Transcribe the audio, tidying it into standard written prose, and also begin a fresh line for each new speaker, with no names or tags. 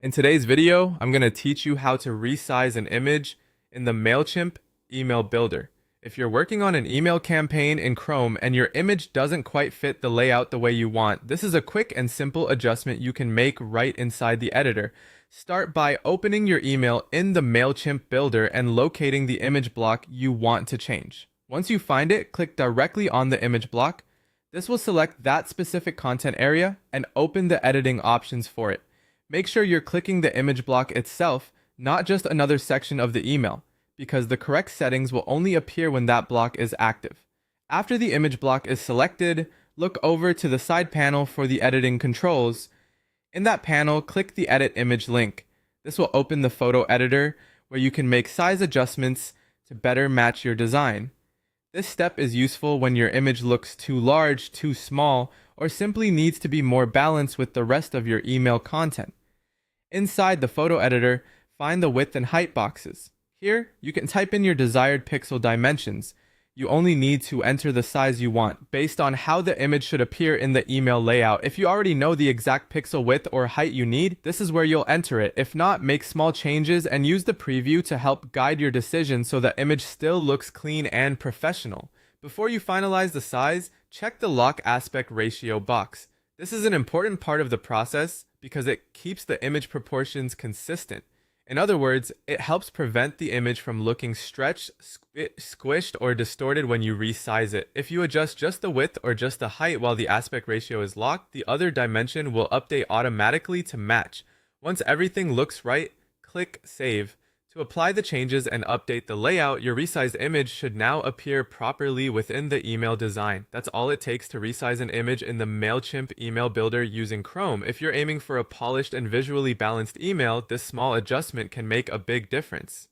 In today's video, I'm going to teach you how to resize an image in the Mailchimp email builder. If you're working on an email campaign in Chrome and your image doesn't quite fit the layout the way you want, this is a quick and simple adjustment you can make right inside the editor. Start by opening your email in the Mailchimp builder and locating the image block you want to change. Once you find it, click directly on the image block. This will select that specific content area and open the editing options for it. Make sure you're clicking the image block itself, not just another section of the email, because the correct settings will only appear when that block is active. After the image block is selected, look over to the side panel for the editing controls. In that panel, click the Edit Image link. This will open the photo editor where you can make size adjustments to better match your design. This step is useful when your image looks too large, too small, or simply needs to be more balanced with the rest of your email content. Inside the photo editor, find the width and height boxes. Here, you can type in your desired pixel dimensions. You only need to enter the size you want, based on how the image should appear in the email layout. If you already know the exact pixel width or height you need, this is where you'll enter it. If not, make small changes and use the preview to help guide your decision so the image still looks clean and professional. Before you finalize the size, check the lock aspect ratio box. This is an important part of the process because it keeps the image proportions consistent. In other words, it helps prevent the image from looking stretched, squished, or distorted when you resize it. If you adjust just the width or just the height while the aspect ratio is locked, the other dimension will update automatically to match. Once everything looks right, click Save. To apply the changes and update the layout, your resized image should now appear properly within the email design. That's all it takes to resize an image in the Mailchimp email builder using Chrome. If you're aiming for a polished and visually balanced email, this small adjustment can make a big difference.